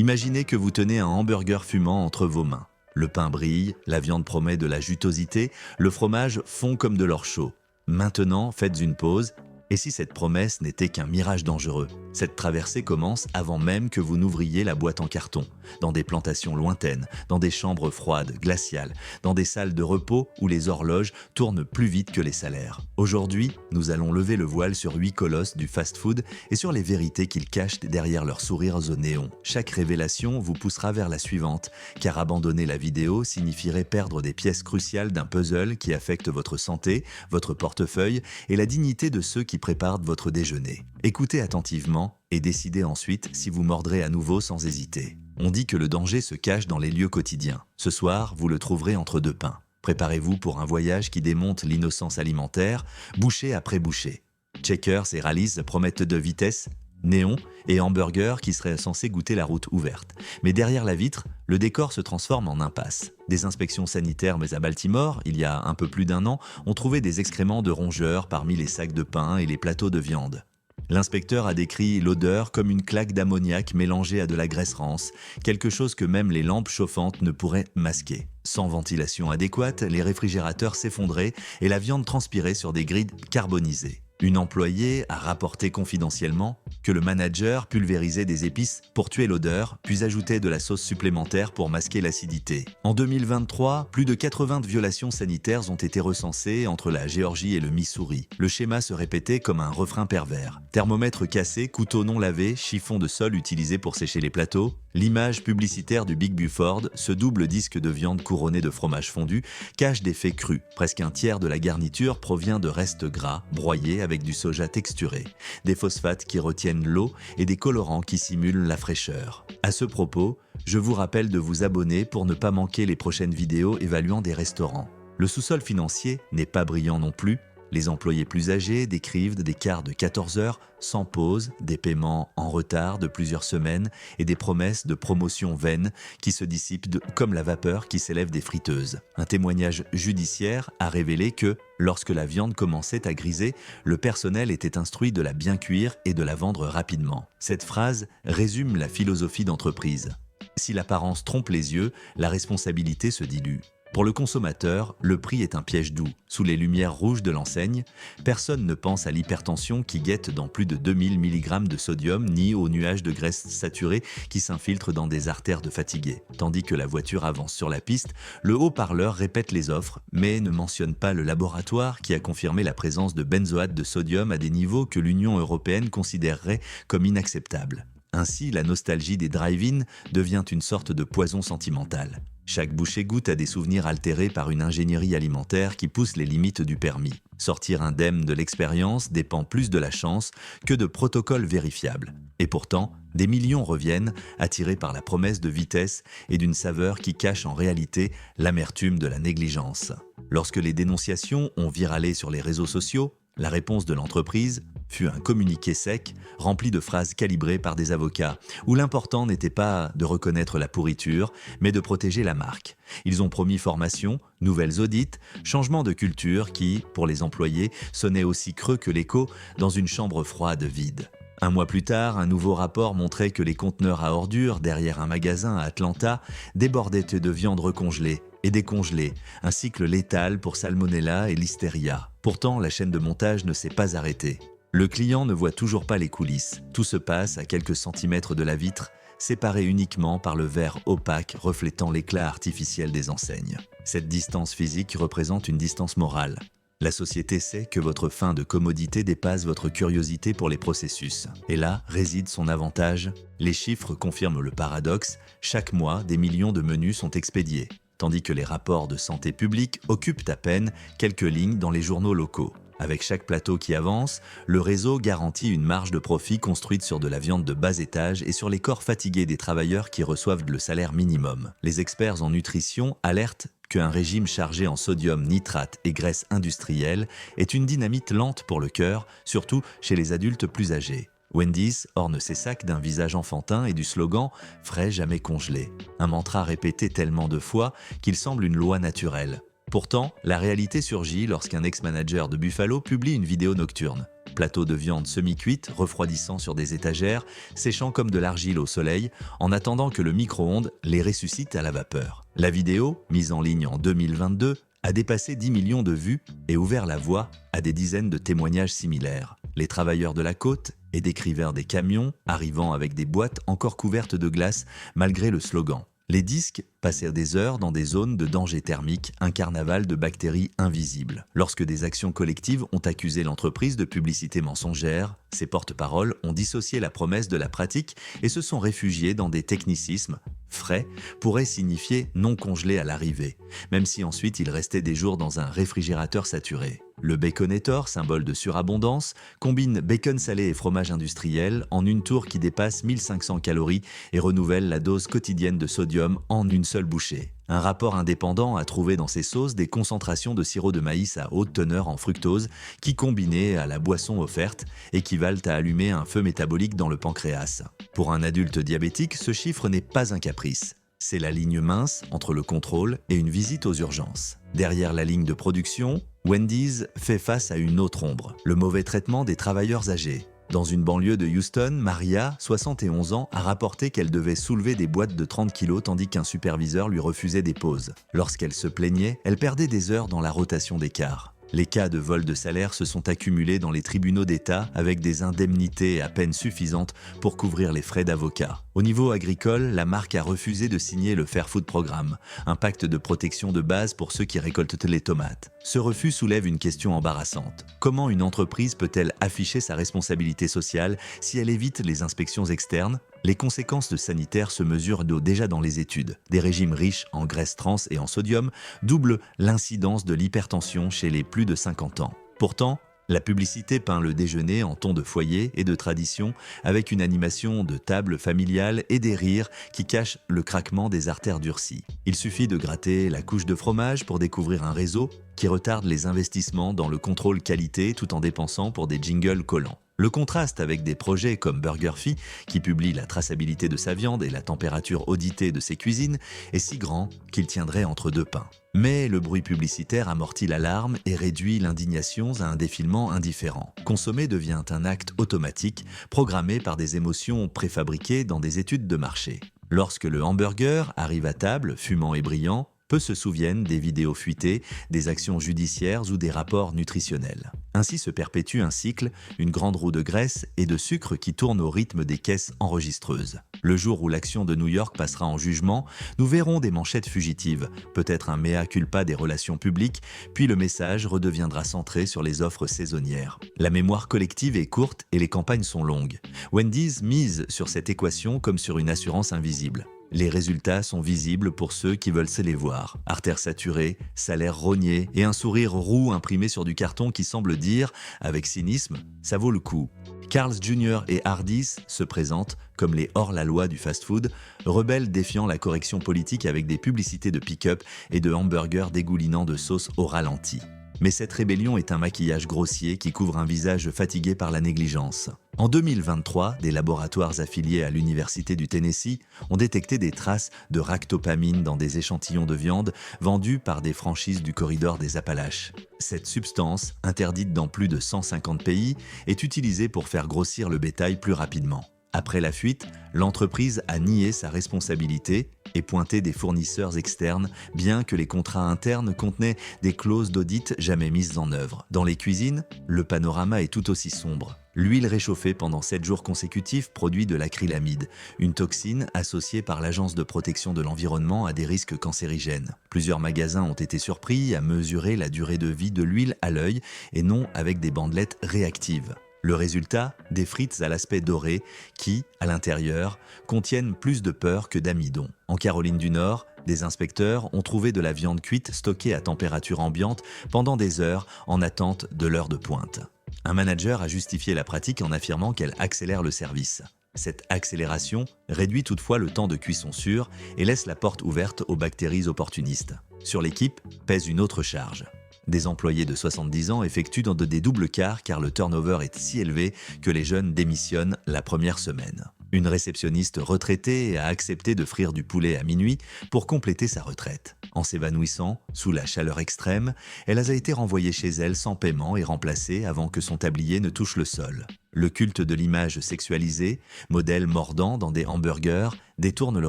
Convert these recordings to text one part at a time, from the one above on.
Imaginez que vous tenez un hamburger fumant entre vos mains. Le pain brille, la viande promet de la jutosité, le fromage fond comme de l'or chaud. Maintenant, faites une pause. Et si cette promesse n'était qu'un mirage dangereux? Cette traversée commence avant même que vous n'ouvriez la boîte en carton, dans des plantations lointaines, dans des chambres froides, glaciales, dans des salles de repos où les horloges tournent plus vite que les salaires. Aujourd'hui, nous allons lever le voile sur 8 colosses du fast-food et sur les vérités qu'ils cachent derrière leurs sourires au néon. Chaque révélation vous poussera vers la suivante, car abandonner la vidéo signifierait perdre des pièces cruciales d'un puzzle qui affecte votre santé, votre portefeuille et la dignité de ceux qui préparent votre déjeuner. Écoutez attentivement et décidez ensuite si vous mordrez à nouveau sans hésiter. On dit que le danger se cache dans les lieux quotidiens. Ce soir, vous le trouverez entre deux pains. Préparez-vous pour un voyage qui démonte l'innocence alimentaire, bouchée après bouchée. Checkers et Rallyes promettent de vitesse, néon et hamburgers qui seraient censés goûter la route ouverte. Mais derrière la vitre, le décor se transforme en impasse. Des inspections sanitaires, mais à Baltimore, il y a un peu plus d'un an, ont trouvé des excréments de rongeurs parmi les sacs de pain et les plateaux de viande. L'inspecteur a décrit l'odeur comme une claque d'ammoniac mélangée à de la graisse rance, quelque chose que même les lampes chauffantes ne pourraient masquer. Sans ventilation adéquate, les réfrigérateurs s'effondraient et la viande transpirait sur des grilles carbonisées. Une employée a rapporté confidentiellement que le manager pulvérisait des épices pour tuer l'odeur, puis ajoutait de la sauce supplémentaire pour masquer l'acidité. En 2023, plus de 80 violations sanitaires ont été recensées entre la Géorgie et le Missouri. Le schéma se répétait comme un refrain pervers. Thermomètre cassé, couteau non lavé, chiffon de sol utilisé pour sécher les plateaux. L'image publicitaire du Big Buford, ce double disque de viande couronné de fromage fondu, cache des faits crus. Presque un tiers de la garniture provient de restes gras, broyés avec du soja texturé, des phosphates qui retiennent l'eau et des colorants qui simulent la fraîcheur. À ce propos, je vous rappelle de vous abonner pour ne pas manquer les prochaines vidéos évaluant des restaurants. Le sous-sol financier n'est pas brillant non plus. Les employés plus âgés décrivent des quarts de 14 heures sans pause, des paiements en retard de plusieurs semaines et des promesses de promotion vaines qui se dissipent comme la vapeur qui s'élève des friteuses. Un témoignage judiciaire a révélé que, lorsque la viande commençait à griser, le personnel était instruit de la bien cuire et de la vendre rapidement. Cette phrase résume la philosophie d'entreprise. Si l'apparence trompe les yeux, la responsabilité se dilue. Pour le consommateur, le prix est un piège doux. Sous les lumières rouges de l'enseigne, personne ne pense à l'hypertension qui guette dans plus de 2000 mg de sodium ni aux nuages de graisse saturée qui s'infiltrent dans des artères de fatigués. Tandis que la voiture avance sur la piste, le haut-parleur répète les offres, mais ne mentionne pas le laboratoire qui a confirmé la présence de benzoate de sodium à des niveaux que l'Union européenne considérerait comme inacceptables. Ainsi, la nostalgie des drive-in devient une sorte de poison sentimental. Chaque bouchée goûte à des souvenirs altérés par une ingénierie alimentaire qui pousse les limites du permis. Sortir indemne de l'expérience dépend plus de la chance que de protocoles vérifiables. Et pourtant, des millions reviennent, attirés par la promesse de vitesse et d'une saveur qui cache en réalité l'amertume de la négligence. Lorsque les dénonciations ont viralé sur les réseaux sociaux, la réponse de l'entreprise fut un communiqué sec, rempli de phrases calibrées par des avocats, où l'important n'était pas de reconnaître la pourriture, mais de protéger la marque. Ils ont promis formation, nouvelles audits, changement de culture qui, pour les employés, sonnait aussi creux que l'écho dans une chambre froide vide. Un mois plus tard, un nouveau rapport montrait que les conteneurs à ordures derrière un magasin à Atlanta débordaient de viande recongelée et décongelée, un cycle létal pour Salmonella et Listeria. Pourtant, la chaîne de montage ne s'est pas arrêtée. Le client ne voit toujours pas les coulisses. Tout se passe à quelques centimètres de la vitre, séparé uniquement par le verre opaque reflétant l'éclat artificiel des enseignes. Cette distance physique représente une distance morale. La société sait que votre faim de commodité dépasse votre curiosité pour les processus. Et là réside son avantage. Les chiffres confirment le paradoxe. Chaque mois, des millions de menus sont expédiés, tandis que les rapports de santé publique occupent à peine quelques lignes dans les journaux locaux. Avec chaque plateau qui avance, le réseau garantit une marge de profit construite sur de la viande de bas étage et sur les corps fatigués des travailleurs qui reçoivent le salaire minimum. Les experts en nutrition alertent qu'un régime chargé en sodium, nitrate et graisse industrielle est une dynamite lente pour le cœur, surtout chez les adultes plus âgés. Wendy's orne ses sacs d'un visage enfantin et du slogan « Frais jamais congelé », un mantra répété tellement de fois qu'il semble une loi naturelle. Pourtant, la réalité surgit lorsqu'un ex-manager de Buffalo publie une vidéo nocturne. Plateaux de viande semi-cuite, refroidissant sur des étagères, séchant comme de l'argile au soleil, en attendant que le micro-ondes les ressuscite à la vapeur. La vidéo, mise en ligne en 2022, a dépassé 10 millions de vues et ouvert la voie à des dizaines de témoignages similaires. Les travailleurs de la côte et décrivèrent des camions arrivant avec des boîtes encore couvertes de glace malgré le slogan. Les disques passèrent des heures dans des zones de danger thermique, un carnaval de bactéries invisibles. Lorsque des actions collectives ont accusé l'entreprise de publicité mensongère, ses porte-paroles ont dissocié la promesse de la pratique et se sont réfugiés dans des technicismes. Frais pourrait signifier non congelé à l'arrivée, même si ensuite il restait des jours dans un réfrigérateur saturé. Le Baconator, symbole de surabondance, combine bacon salé et fromage industriel en une tour qui dépasse 1500 calories et renouvelle la dose quotidienne de sodium en une seule bouchée. Un rapport indépendant a trouvé dans ces sauces des concentrations de sirop de maïs à haute teneur en fructose qui, combinées à la boisson offerte, équivalent à allumer un feu métabolique dans le pancréas. Pour un adulte diabétique, ce chiffre n'est pas un caprice. C'est la ligne mince entre le contrôle et une visite aux urgences. Derrière la ligne de production, Wendy's fait face à une autre ombre, le mauvais traitement des travailleurs âgés. Dans une banlieue de Houston, Maria, 71 ans, a rapporté qu'elle devait soulever des boîtes de 30 kilos tandis qu'un superviseur lui refusait des pauses. Lorsqu'elle se plaignait, elle perdait des heures dans la rotation des cars. Les cas de vol de salaire se sont accumulés dans les tribunaux d'État avec des indemnités à peine suffisantes pour couvrir les frais d'avocat. Au niveau agricole, la marque a refusé de signer le Fair Food Programme, un pacte de protection de base pour ceux qui récoltent les tomates. Ce refus soulève une question embarrassante. Comment une entreprise peut-elle afficher sa responsabilité sociale si elle évite les inspections externes ? Les conséquences sanitaires se mesurent déjà dans les études. Des régimes riches en graisses trans et en sodium doublent l'incidence de l'hypertension chez les plus de 50 ans. Pourtant, la publicité peint le déjeuner en ton de foyer et de tradition avec une animation de table familiale et des rires qui cachent le craquement des artères durcies. Il suffit de gratter la couche de fromage pour découvrir un réseau qui retarde les investissements dans le contrôle qualité tout en dépensant pour des jingles collants. Le contraste avec des projets comme BurgerFi, qui publie la traçabilité de sa viande et la température auditée de ses cuisines, est si grand qu'il tiendrait entre deux pains. Mais le bruit publicitaire amortit l'alarme et réduit l'indignation à un défilement indifférent. Consommer devient un acte automatique, programmé par des émotions préfabriquées dans des études de marché. Lorsque le hamburger arrive à table, fumant et brillant, peu se souviennent des vidéos fuitées, des actions judiciaires ou des rapports nutritionnels. Ainsi se perpétue un cycle, une grande roue de graisse et de sucre qui tourne au rythme des caisses enregistreuses. Le jour où l'action de New York passera en jugement, nous verrons des manchettes fugitives, peut-être un mea culpa des relations publiques, puis le message redeviendra centré sur les offres saisonnières. La mémoire collective est courte et les campagnes sont longues. Wendy's mise sur cette équation comme sur une assurance invisible. Les résultats sont visibles pour ceux qui veulent se les voir. Artères saturées, salaire rogné et un sourire roux imprimé sur du carton qui semble dire, avec cynisme, « ça vaut le coup ». Carl's Jr. et Hardee's se présentent comme les hors-la-loi du fast-food, rebelles défiant la correction politique avec des publicités de pick-up et de hamburgers dégoulinant de sauce au ralenti. Mais cette rébellion est un maquillage grossier qui couvre un visage fatigué par la négligence. En 2023, des laboratoires affiliés à l'Université du Tennessee ont détecté des traces de ractopamine dans des échantillons de viande vendus par des franchises du corridor des Appalaches. Cette substance, interdite dans plus de 150 pays, est utilisée pour faire grossir le bétail plus rapidement. Après la fuite, l'entreprise a nié sa responsabilité et pointé des fournisseurs externes, bien que les contrats internes contenaient des clauses d'audit jamais mises en œuvre. Dans les cuisines, le panorama est tout aussi sombre. L'huile réchauffée pendant 7 jours consécutifs produit de l'acrylamide, une toxine associée par l'Agence de protection de l'environnement à des risques cancérigènes. Plusieurs magasins ont été surpris à mesurer la durée de vie de l'huile à l'œil et non avec des bandelettes réactives. Le résultat, des frites à l'aspect doré qui, à l'intérieur, contiennent plus de beurre que d'amidon. En Caroline du Nord, des inspecteurs ont trouvé de la viande cuite stockée à température ambiante pendant des heures en attente de l'heure de pointe. Un manager a justifié la pratique en affirmant qu'elle accélère le service. Cette accélération réduit toutefois le temps de cuisson sûr et laisse la porte ouverte aux bactéries opportunistes. Sur l'équipe pèse une autre charge. Des employés de 70 ans effectuent dans des doubles quarts car le turnover est si élevé que les jeunes démissionnent la première semaine. Une réceptionniste retraitée a accepté de frire du poulet à minuit pour compléter sa retraite. En s'évanouissant, sous la chaleur extrême, elle a été renvoyée chez elle sans paiement et remplacée avant que son tablier ne touche le sol. Le culte de l'image sexualisée, modèle mordant dans des hamburgers, détourne le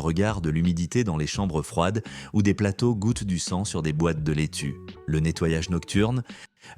regard de l'humidité dans les chambres froides où des plateaux goûtent du sang sur des boîtes de laitue. Le nettoyage nocturne,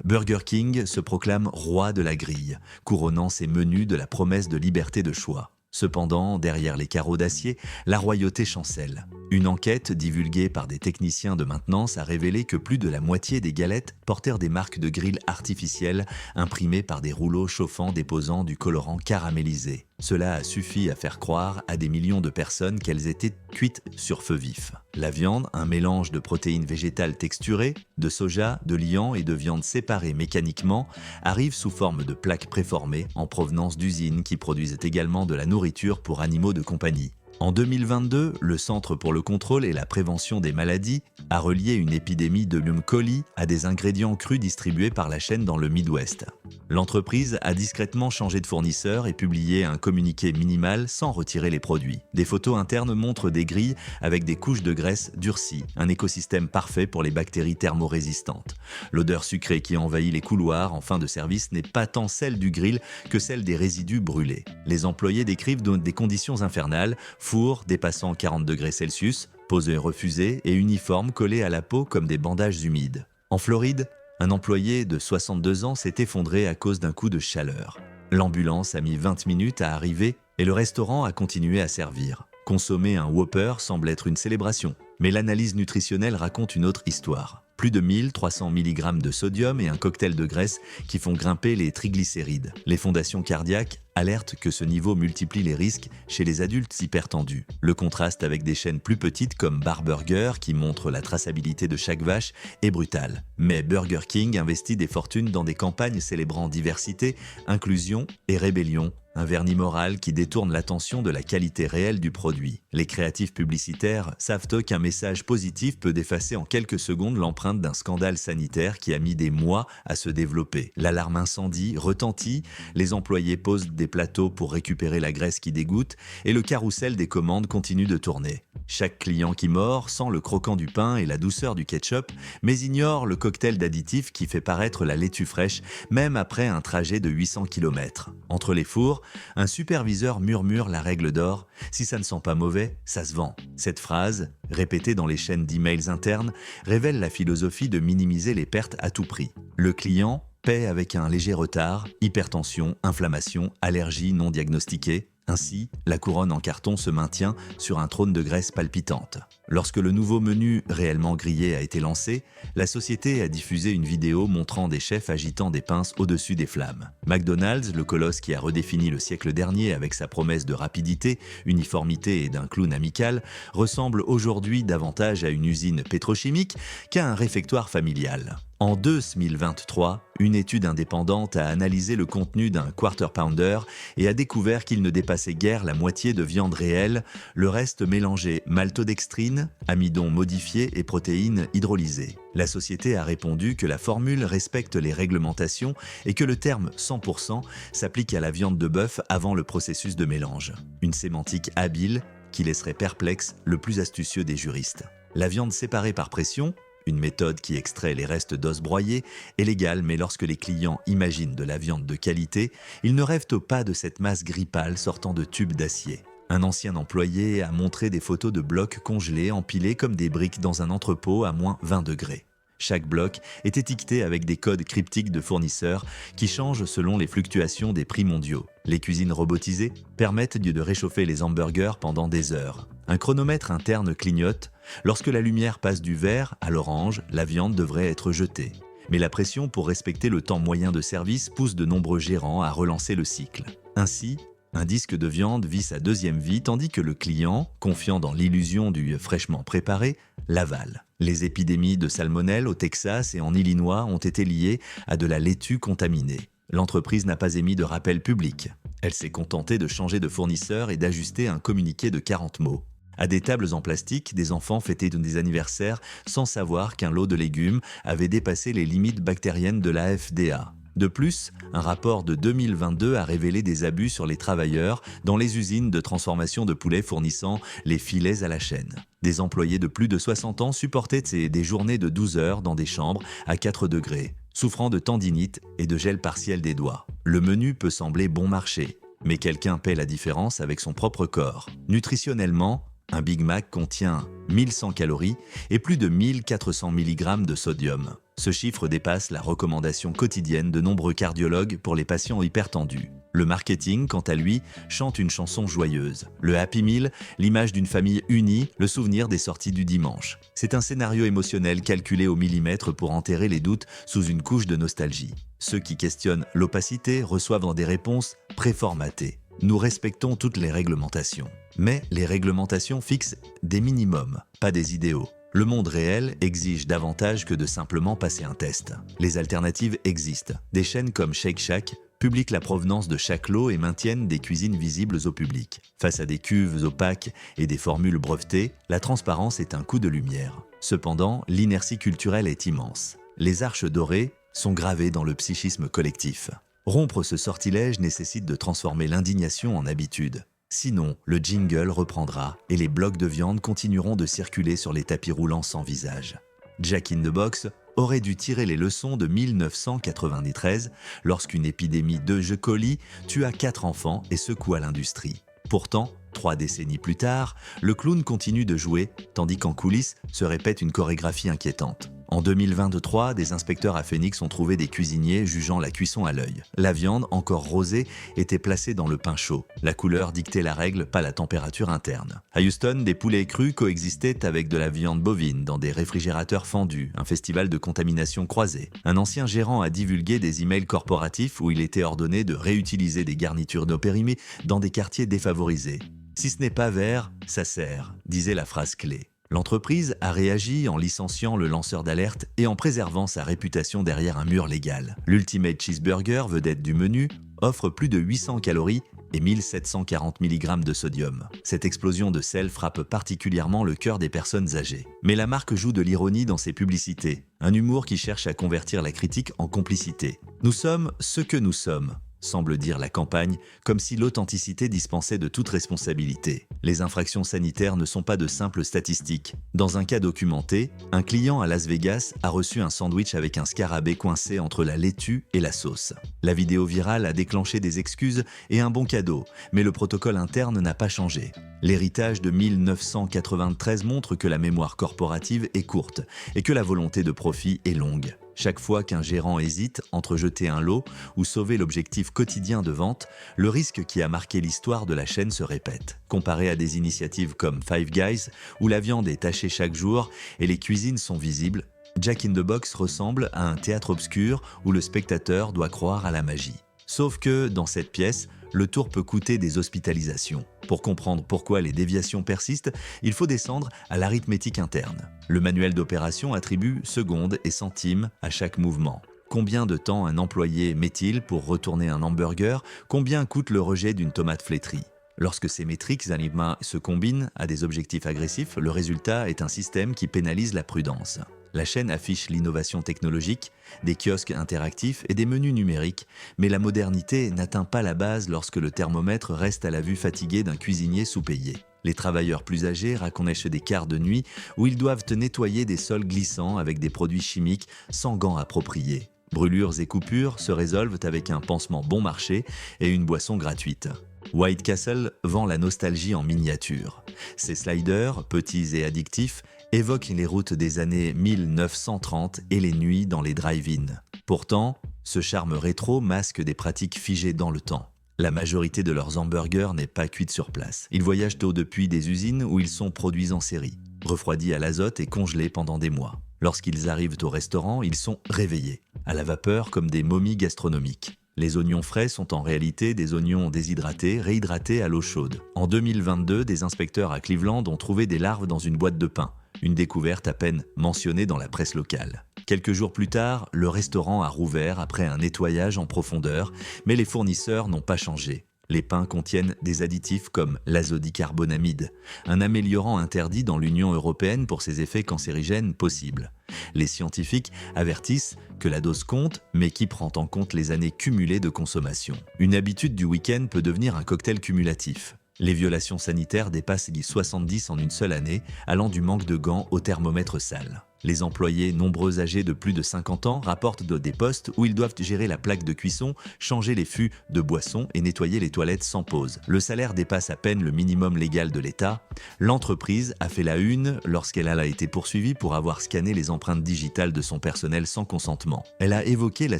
Burger King se proclame roi de la grille, couronnant ses menus de la promesse de liberté de choix. Cependant, derrière les carreaux d'acier, la royauté chancelle. Une enquête divulguée par des techniciens de maintenance a révélé que plus de la moitié des galettes portèrent des marques de grill artificielles imprimées par des rouleaux chauffants déposant du colorant caramélisé. Cela a suffi à faire croire à des millions de personnes qu'elles étaient cuites sur feu vif. La viande, un mélange de protéines végétales texturées, de soja, de liant et de viande séparées mécaniquement, arrive sous forme de plaques préformées en provenance d'usines qui produisent également de la nourriture pour animaux de compagnie. En 2022, le Centre pour le contrôle et la prévention des maladies a relié une épidémie de Lyme coli à des ingrédients crus distribués par la chaîne dans le Midwest. L'entreprise a discrètement changé de fournisseur et publié un communiqué minimal sans retirer les produits. Des photos internes montrent des grilles avec des couches de graisse durcies, un écosystème parfait pour les bactéries thermorésistantes. L'odeur sucrée qui envahit les couloirs en fin de service n'est pas tant celle du grill que celle des résidus brûlés. Les employés décrivent des conditions infernales, four dépassant 40 degrés Celsius, pause refusée et uniforme collés à la peau comme des bandages humides. En Floride, un employé de 62 ans s'est effondré à cause d'un coup de chaleur. L'ambulance a mis 20 minutes à arriver et le restaurant a continué à servir. Consommer un Whopper semble être une célébration, mais l'analyse nutritionnelle raconte une autre histoire. Plus de 1300 mg de sodium et un cocktail de graisse qui font grimper les triglycérides. Les fondations cardiaques alertent que ce niveau multiplie les risques chez les adultes hypertendus. Le contraste avec des chaînes plus petites comme Bar Burger qui montrent la traçabilité de chaque vache est brutal. Mais Burger King investit des fortunes dans des campagnes célébrant diversité, inclusion et rébellion. Un vernis moral qui détourne l'attention de la qualité réelle du produit. Les créatifs publicitaires savent eux qu'un message positif peut effacer en quelques secondes l'empreinte d'un scandale sanitaire qui a mis des mois à se développer. L'alarme incendie retentit, les employés posent des plateaux pour récupérer la graisse qui dégoûte et le carrousel des commandes continue de tourner. Chaque client qui mord sent le croquant du pain et la douceur du ketchup, mais ignore le cocktail d'additifs qui fait paraître la laitue fraîche, même après un trajet de 800 km. Entre les fours, un superviseur murmure la règle d'or « Si ça ne sent pas mauvais, ça se vend ». Cette phrase, répétée dans les chaînes d'emails internes, révèle la philosophie de minimiser les pertes à tout prix. Le client paie avec un léger retard, hypertension, inflammation, allergie non diagnostiquée. Ainsi, la couronne en carton se maintient sur un trône de graisse palpitante. Lorsque le nouveau menu réellement grillé a été lancé, la société a diffusé une vidéo montrant des chefs agitant des pinces au-dessus des flammes. McDonald's, le colosse qui a redéfini le siècle dernier avec sa promesse de rapidité, uniformité et d'un clown amical, ressemble aujourd'hui davantage à une usine pétrochimique qu'à un réfectoire familial. En 2023, une étude indépendante a analysé le contenu d'un Quarter Pounder et a découvert qu'il ne dépassait guère la moitié de viande réelle, le reste mélangé maltodextrine, amidon modifié et protéines hydrolysées. La société a répondu que la formule respecte les réglementations et que le terme 100% s'applique à la viande de bœuf avant le processus de mélange. Une sémantique habile qui laisserait perplexe le plus astucieux des juristes. La viande séparée par pression, une méthode qui extrait les restes d'os broyés, est légale, mais lorsque les clients imaginent de la viande de qualité, ils ne rêvent pas de cette masse gris pâle sortant de tubes d'acier. Un ancien employé a montré des photos de blocs congelés empilés comme des briques dans un entrepôt à moins 20 degrés. Chaque bloc est étiqueté avec des codes cryptiques de fournisseurs qui changent selon les fluctuations des prix mondiaux. Les cuisines robotisées permettent de réchauffer les hamburgers pendant des heures. Un chronomètre interne clignote. Lorsque la lumière passe du vert à l'orange, la viande devrait être jetée. Mais la pression pour respecter le temps moyen de service pousse de nombreux gérants à relancer le cycle. Ainsi, un disque de viande vit sa deuxième vie tandis que le client, confiant dans l'illusion du fraîchement préparé, l'avale. Les épidémies de salmonelle au Texas et en Illinois ont été liées à de la laitue contaminée. L'entreprise n'a pas émis de rappel public. Elle s'est contentée de changer de fournisseur et d'ajuster un communiqué de 40 mots. À des tables en plastique, des enfants fêtaient des anniversaires sans savoir qu'un lot de légumes avait dépassé les limites bactériennes de la FDA. De plus, un rapport de 2022 a révélé des abus sur les travailleurs dans les usines de transformation de poulet fournissant les filets à la chaîne. Des employés de plus de 60 ans supportaient des journées de 12 heures dans des chambres à 4 degrés, souffrant de tendinite et de gel partiel des doigts. Le menu peut sembler bon marché, mais quelqu'un paie la différence avec son propre corps. Nutritionnellement, un Big Mac contient 1100 calories et plus de 1400 mg de sodium. Ce chiffre dépasse la recommandation quotidienne de nombreux cardiologues pour les patients hypertendus. Le marketing, quant à lui, chante une chanson joyeuse. Le Happy Meal, l'image d'une famille unie, le souvenir des sorties du dimanche. C'est un scénario émotionnel calculé au millimètre pour enterrer les doutes sous une couche de nostalgie. Ceux qui questionnent l'opacité reçoivent dans des réponses préformatées. Nous respectons toutes les réglementations. Mais les réglementations fixent des minimums, pas des idéaux. Le monde réel exige davantage que de simplement passer un test. Les alternatives existent. Des chaînes comme Shake Shack publient la provenance de chaque lot et maintiennent des cuisines visibles au public. Face à des cuves opaques et des formules brevetées, la transparence est un coup de lumière. Cependant, l'inertie culturelle est immense. Les arches dorées sont gravées dans le psychisme collectif. Rompre ce sortilège nécessite de transformer l'indignation en habitude. Sinon, le jingle reprendra et les blocs de viande continueront de circuler sur les tapis roulants sans visage. Jack in the Box aurait dû tirer les leçons de 1993 lorsqu'une épidémie d'E. coli tua 4 enfants et secoua l'industrie. Pourtant, 3 décennies plus tard, le clown continue de jouer, tandis qu'en coulisses se répète une chorégraphie inquiétante. En 2023, des inspecteurs à Phoenix ont trouvé des cuisiniers jugeant la cuisson à l'œil. La viande, encore rosée, était placée dans le pain chaud. La couleur dictait la règle, pas la température interne. À Houston, des poulets crus coexistaient avec de la viande bovine dans des réfrigérateurs fendus, un festival de contamination croisée. Un ancien gérant a divulgué des emails corporatifs où il était ordonné de réutiliser des garnitures non périmées dans des quartiers défavorisés. « Si ce n'est pas vert, ça sert », disait la phrase clé. L'entreprise a réagi en licenciant le lanceur d'alerte et en préservant sa réputation derrière un mur légal. L'Ultimate Cheeseburger, vedette du menu, offre plus de 800 calories et 1740 mg de sodium. Cette explosion de sel frappe particulièrement le cœur des personnes âgées. Mais la marque joue de l'ironie dans ses publicités, un humour qui cherche à convertir la critique en complicité. « Nous sommes ce que nous sommes », semble dire la campagne, comme si l'authenticité dispensait de toute responsabilité. Les infractions sanitaires ne sont pas de simples statistiques. Dans un cas documenté, un client à Las Vegas a reçu un sandwich avec un scarabée coincé entre la laitue et la sauce. La vidéo virale a déclenché des excuses et un bon cadeau, mais le protocole interne n'a pas changé. L'héritage de 1993 montre que la mémoire corporative est courte et que la volonté de profit est longue. Chaque fois qu'un gérant hésite entre jeter un lot ou sauver l'objectif quotidien de vente, le risque qui a marqué l'histoire de la chaîne se répète. Comparé à des initiatives comme Five Guys, où la viande est tachée chaque jour et les cuisines sont visibles, Jack in the Box ressemble à un théâtre obscur où le spectateur doit croire à la magie. Sauf que, dans cette pièce, le tour peut coûter des hospitalisations. Pour comprendre pourquoi les déviations persistent, il faut descendre à l'arithmétique interne. Le manuel d'opération attribue secondes et centimes à chaque mouvement. Combien de temps un employé met-il pour retourner un hamburger? Combien coûte le rejet d'une tomate flétrie? Lorsque ces métriques aliments se combinent à des objectifs agressifs, le résultat est un système qui pénalise la prudence. La chaîne affiche l'innovation technologique, des kiosques interactifs et des menus numériques, mais la modernité n'atteint pas la base lorsque le thermomètre reste à la vue fatiguée d'un cuisinier sous-payé. Les travailleurs plus âgés reconnaissent des quarts de nuit où ils doivent nettoyer des sols glissants avec des produits chimiques sans gants appropriés. Brûlures et coupures se résolvent avec un pansement bon marché et une boisson gratuite. White Castle vend la nostalgie en miniature. Ses sliders, petits et addictifs, évoquent les routes des années 1930 et les nuits dans les drive-in. Pourtant, ce charme rétro masque des pratiques figées dans le temps. La majorité de leurs hamburgers n'est pas cuite sur place. Ils voyagent depuis des usines où ils sont produits en série, refroidis à l'azote et congelés pendant des mois. Lorsqu'ils arrivent au restaurant, ils sont réveillés, à la vapeur comme des momies gastronomiques. Les oignons frais sont en réalité des oignons déshydratés, réhydratés à l'eau chaude. En 2022, des inspecteurs à Cleveland ont trouvé des larves dans une boîte de pain, une découverte à peine mentionnée dans la presse locale. Quelques jours plus tard, le restaurant a rouvert après un nettoyage en profondeur, mais les fournisseurs n'ont pas changé. Les pains contiennent des additifs comme l'azodicarbonamide, un améliorant interdit dans l'Union européenne pour ses effets cancérigènes possibles. Les scientifiques avertissent que la dose compte, mais qui prend en compte les années cumulées de consommation. Une habitude du week-end peut devenir un cocktail cumulatif. Les violations sanitaires dépassent les 70 en une seule année, allant du manque de gants au thermomètre sale. Les employés, nombreux âgés de plus de 50 ans, rapportent des postes où ils doivent gérer la plaque de cuisson, changer les fûts de boissons et nettoyer les toilettes sans pause. Le salaire dépasse à peine le minimum légal de l'État. L'entreprise a fait la une lorsqu'elle a été poursuivie pour avoir scanné les empreintes digitales de son personnel sans consentement. Elle a évoqué la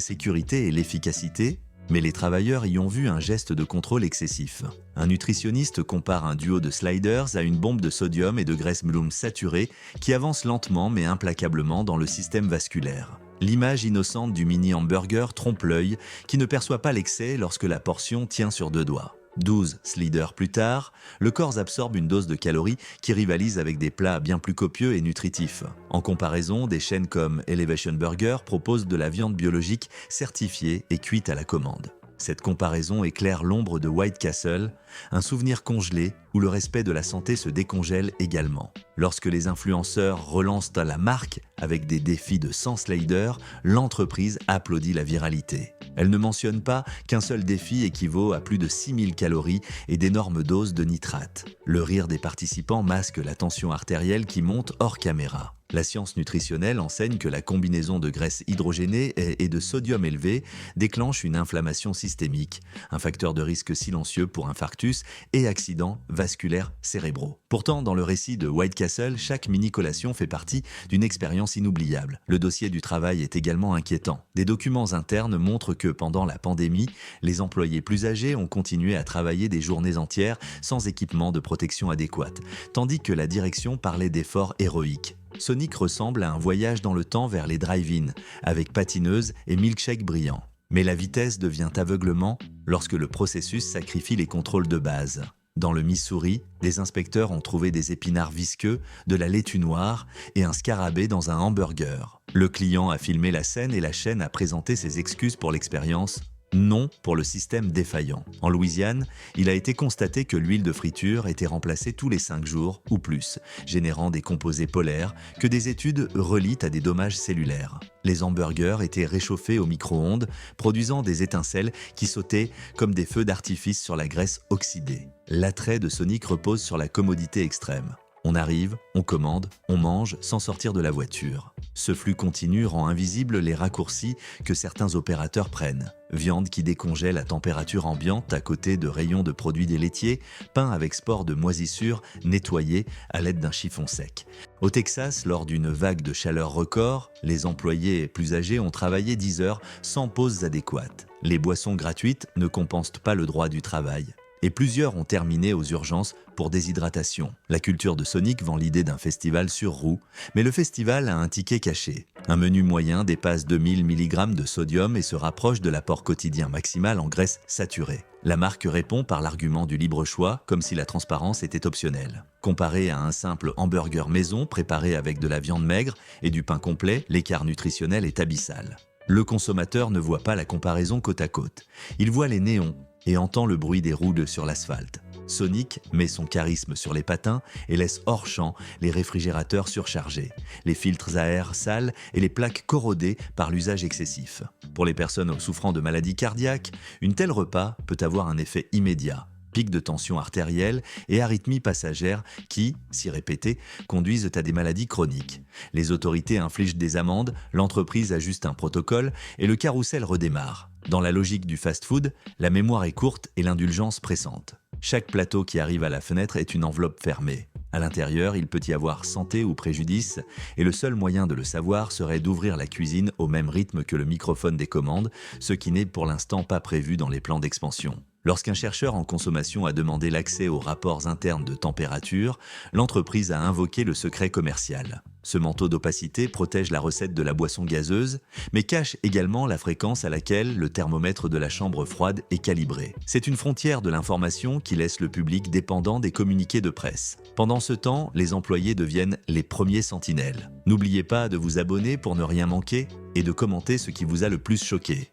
sécurité et l'efficacité, mais les travailleurs y ont vu un geste de contrôle excessif. Un nutritionniste compare un duo de sliders à une bombe de sodium et de graisse bloom saturée qui avance lentement mais implacablement dans le système vasculaire. L'image innocente du mini hamburger trompe l'œil qui ne perçoit pas l'excès lorsque la portion tient sur 2 doigts. 12 sliders plus tard, le corps absorbe une dose de calories qui rivalise avec des plats bien plus copieux et nutritifs. En comparaison, des chaînes comme Elevation Burger proposent de la viande biologique certifiée et cuite à la commande. Cette comparaison éclaire l'ombre de White Castle, un souvenir congelé où le respect de la santé se décongèle également. Lorsque les influenceurs relancent la marque avec des défis de 100 sliders, l'entreprise applaudit la viralité. Elle ne mentionne pas qu'un seul défi équivaut à plus de 6000 calories et d'énormes doses de nitrate. Le rire des participants masque la tension artérielle qui monte hors caméra. La science nutritionnelle enseigne que la combinaison de graisse hydrogénée et de sodium élevé déclenche une inflammation systémique, un facteur de risque silencieux pour infarctus et accidents vasculaires cérébraux. Pourtant, dans le récit de White Castle, chaque mini-collation fait partie d'une expérience inoubliable. Le dossier du travail est également inquiétant. Des documents internes montrent que pendant la pandémie, les employés plus âgés ont continué à travailler des journées entières sans équipement de protection adéquate, tandis que la direction parlait d'efforts héroïques. Sonic ressemble à un voyage dans le temps vers les drive-in, avec patineuse et milkshake brillants. Mais la vitesse devient aveuglement lorsque le processus sacrifie les contrôles de base. Dans le Missouri, des inspecteurs ont trouvé des épinards visqueux, de la laitue noire et un scarabée dans un hamburger. Le client a filmé la scène et la chaîne a présenté ses excuses pour l'expérience. Non pour le système défaillant. En Louisiane, il a été constaté que l'huile de friture était remplacée tous les 5 jours ou plus, générant des composés polaires que des études relient à des dommages cellulaires. Les hamburgers étaient réchauffés au micro-ondes, produisant des étincelles qui sautaient comme des feux d'artifice sur la graisse oxydée. L'attrait de Sonic repose sur la commodité extrême. On arrive, on commande, on mange sans sortir de la voiture. Ce flux continu rend invisibles les raccourcis que certains opérateurs prennent. Viande qui décongèle à température ambiante à côté de rayons de produits des laitiers, pain avec spores de moisissure nettoyé à l'aide d'un chiffon sec. Au Texas, lors d'une vague de chaleur record, les employés plus âgés ont travaillé 10 heures sans pauses adéquates. Les boissons gratuites ne compensent pas le droit du travail. Et plusieurs ont terminé aux urgences pour déshydratation. La culture de Sonic vend l'idée d'un festival sur roue, mais le festival a un ticket caché. Un menu moyen dépasse 2000 mg de sodium et se rapproche de l'apport quotidien maximal en graisse saturée. La marque répond par l'argument du libre choix, comme si la transparence était optionnelle. Comparé à un simple hamburger maison préparé avec de la viande maigre et du pain complet, l'écart nutritionnel est abyssal. Le consommateur ne voit pas la comparaison côte à côte. Il voit les néons et entend le bruit des roues sur l'asphalte. Sonic met son charisme sur les patins et laisse hors champ les réfrigérateurs surchargés, les filtres à air sales et les plaques corrodées par l'usage excessif. Pour les personnes souffrant de maladies cardiaques, une telle repas peut avoir un effet immédiat. Pic de tension artérielle et arythmies passagères qui, si répétées, conduisent à des maladies chroniques. Les autorités infligent des amendes, l'entreprise ajuste un protocole et le carrousel redémarre. Dans la logique du fast-food, la mémoire est courte et l'indulgence pressante. Chaque plateau qui arrive à la fenêtre est une enveloppe fermée. À l'intérieur, il peut y avoir santé ou préjudice, et le seul moyen de le savoir serait d'ouvrir la cuisine au même rythme que le microphone des commandes, ce qui n'est pour l'instant pas prévu dans les plans d'expansion. Lorsqu'un chercheur en consommation a demandé l'accès aux rapports internes de température, l'entreprise a invoqué le secret commercial. Ce manteau d'opacité protège la recette de la boisson gazeuse, mais cache également la fréquence à laquelle le thermomètre de la chambre froide est calibré. C'est une frontière de l'information qui laisse le public dépendant des communiqués de presse. Pendant ce temps, les employés deviennent les premiers sentinelles. N'oubliez pas de vous abonner pour ne rien manquer et de commenter ce qui vous a le plus choqué.